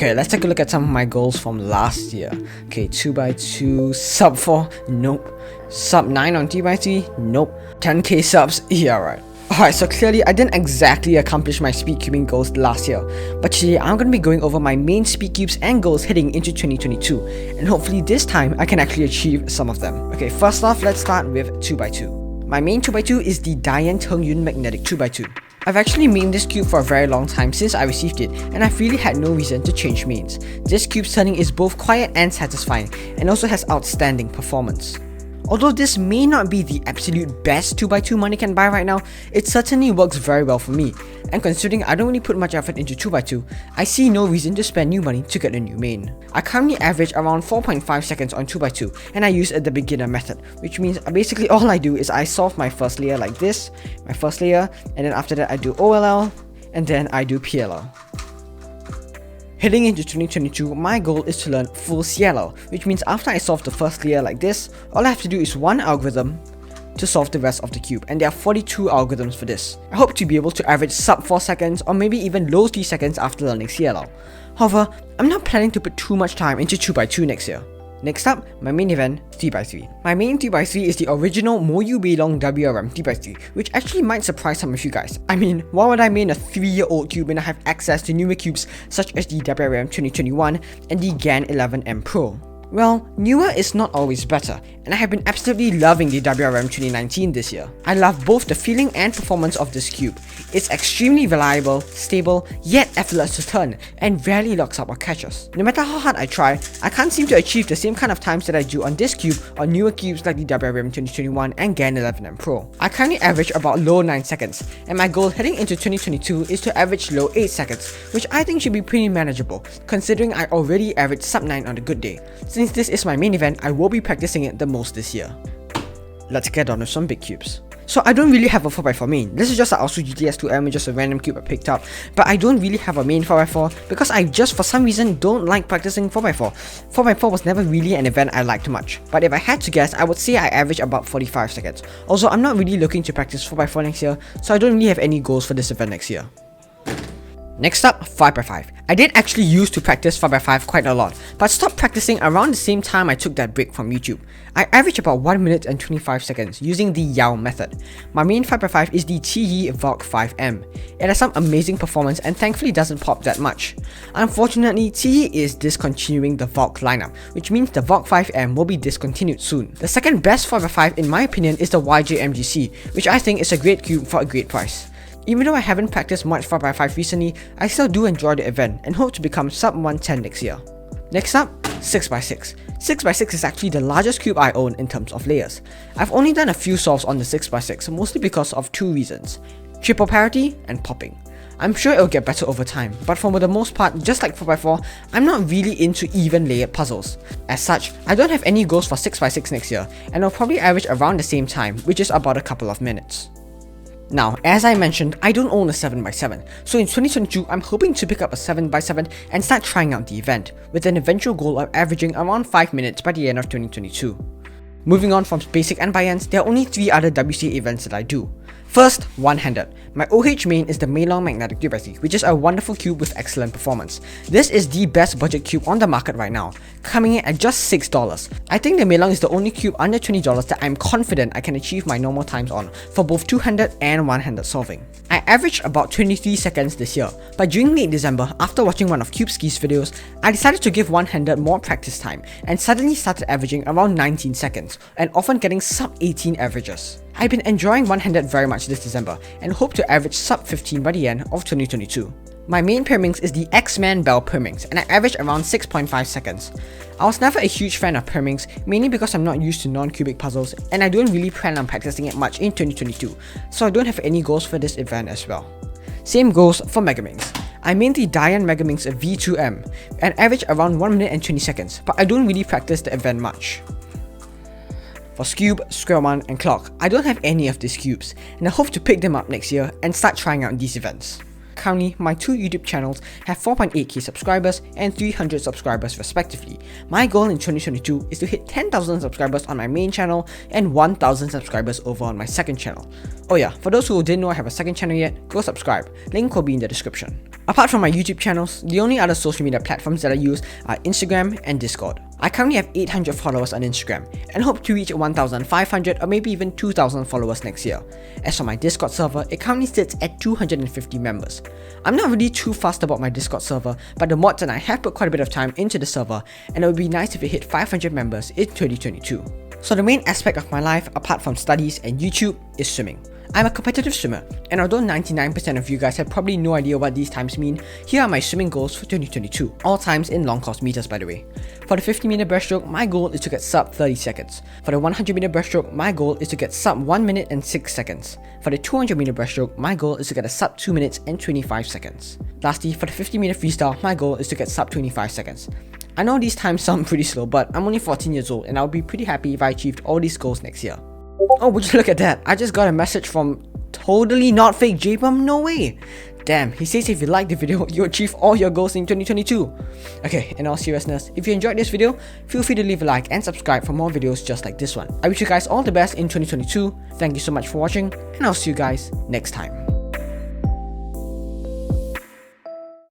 Okay, let's take a look at some of my goals from last year. Okay, 2x2, sub 4, nope. Sub 9 on 3x3, nope. 10k subs, yeah right. Alright, so clearly I didn't exactly accomplish my speedcubing goals last year, but today I'm going to be going over my main speedcubes and goals heading into 2022, and hopefully this time I can actually achieve some of them. Okay, first off, let's start with 2x2. My main 2x2 is the Dayan Tengyun Magnetic 2x2. I've actually mained this cube for a very long time since I received it, and I've really had no reason to change mains. This cube's turning is both quiet and satisfying, and also has outstanding performance. Although this may not be the absolute best 2x2 money can buy right now, it certainly works very well for me, and considering I don't really put much effort into 2x2, I see no reason to spend new money to get a new main. I currently average around 4.5 seconds on 2x2, and I use the beginner method, which means basically all I do is I solve my first layer like this, my first layer, and then after that I do OLL, and then I do PLL. Heading into 2022, my goal is to learn full CLL, which means after I solve the first layer like this, all I have to do is one algorithm to solve the rest of the cube, and there are 42 algorithms for this. I hope to be able to average sub 4 seconds or maybe even low 3 seconds after learning CLL. However, I'm not planning to put too much time into 2x2 next year. Next up, my main event, 3x3. My main 3x3 is the original Moyu Weilong WR M 3x3, which actually might surprise some of you guys. I mean, why would I main a 3-year-old cube when I have access to newer cubes such as the WR M 2021 and the GAN 11 M Pro? Well, newer is not always better, and I have been absolutely loving the WR M 2019 this year. I love both the feeling and performance of this cube. It's extremely reliable, stable, yet effortless to turn, and rarely locks up or catches. No matter how hard I try, I can't seem to achieve the same kind of times that I do on this cube on newer cubes like the WR M 2021 and GAN 11 M Pro. I currently average about low 9 seconds, and my goal heading into 2022 is to average low 8 seconds, which I think should be pretty manageable, considering I already average sub 9 on a good day. Since this is my main event, I will be practicing it the most this year. Let's get on with some big cubes. So I don't really have a 4x4 main. This is just an Aosu GTS2M, just a random cube I picked up, but I don't really have a main 4x4 because I just for some reason don't like practicing 4x4. 4x4 was never really an event I liked much, but if I had to guess, I would say I average about 45 seconds. Also, I'm not really looking to practice 4x4 next year, so I don't really have any goals for this event next year. Next up, 5x5. I did actually used to practice 5x5 quite a lot, but stopped practicing around the same time I took that break from YouTube. I average about 1 minute and 25 seconds using the Yao method. My main 5x5 is the Qiyi Valk5 M. It has some amazing performance and thankfully doesn't pop that much. Unfortunately, Qiyi is discontinuing the Valk lineup, which means the Valk5 M will be discontinued soon. The second best 5x5 in my opinion is the YJMGC, which I think is a great cube for a great price. Even though I haven't practiced much 4x5 recently, I still do enjoy the event and hope to become sub 110 next year. Next up, 6x6. 6x6 is actually the largest cube I own in terms of layers. I've only done a few solves on the 6x6, mostly because of two reasons: triple parity and popping. I'm sure it'll get better over time, but for the most part, just like 4x4, I'm not really into even layered puzzles. As such, I don't have any goals for 6x6 next year, and I'll probably average around the same time, which is about a couple of minutes. Now, as I mentioned, I don't own a 7x7, so in 2022, I'm hoping to pick up a 7x7 and start trying out the event, with an eventual goal of averaging around 5 minutes by the end of 2022. Moving on from basic and buy-ins, there are only 3 other WCA events that I do. First, one-handed. My OH main is the Meilong Magnetic 3x3, which is a wonderful cube with excellent performance. This is the best budget cube on the market right now, coming in at just $6. I think the Meilong is the only cube under $20 that I'm confident I can achieve my normal times on for both two-handed and one-handed solving. I averaged about 23 seconds this year, but during late December, after watching one of Cuberzz videos, I decided to give one-handed more practice time and suddenly started averaging around 19 seconds, and often getting sub 18 averages. I've been enjoying one-handed very much this December and hope to average sub 15 by the end of 2022. My main Pyraminx is the X-Man Bell Pyraminx, and I average around 6.5 seconds. I was never a huge fan of Pyraminx, mainly because I'm not used to non-cubic puzzles and I don't really plan on practicing it much in 2022, so I don't have any goals for this event as well. Same goes for Megaminx. I main the Dayan Megaminx V2 M and average around 1 minute and 20 seconds, but I don't really practice the event much. For Scube, Square One, and Clock, I don't have any of these cubes, and I hope to pick them up next year and start trying out these events. Currently, my 2 YouTube channels have 4.8k subscribers and 300 subscribers respectively. My goal in 2022 is to hit 10,000 subscribers on my main channel and 1,000 subscribers over on my second channel. Oh yeah, for those who didn't know I have a second channel yet, go subscribe, link will be in the description. Apart from my YouTube channels, the only other social media platforms that I use are Instagram and Discord. I currently have 800 followers on Instagram and hope to reach 1,500 or maybe even 2,000 followers next year. As for my Discord server, it currently sits at 250 members. I'm not really too fussed about my Discord server, but the mods and I have put quite a bit of time into the server, and it would be nice if it hit 500 members in 2022. So the main aspect of my life, apart from studies and YouTube, is swimming. I'm a competitive swimmer, and although 99% of you guys have probably no idea what these times mean, here are my swimming goals for 2022, all times in long course meters by the way. For the 50-meter breaststroke, my goal is to get sub 30 seconds. For the 100-meter breaststroke, my goal is to get sub 1 minute and 6 seconds. For the 200-meter breaststroke, my goal is to get a sub 2 minutes and 25 seconds. Lastly, for the 50-meter freestyle, my goal is to get sub 25 seconds. I know these times sound pretty slow, but I'm only 14 years old and I'll be pretty happy if I achieved all these goals next year. Oh, would you look at that? I just got a message from totally not fake J-Bum, no way. Damn, he says if you like the video, you achieve all your goals in 2022. Okay, in all seriousness, if you enjoyed this video, feel free to leave a like and subscribe for more videos just like this one. I wish you guys all the best in 2022. Thank you so much for watching, and I'll see you guys next time.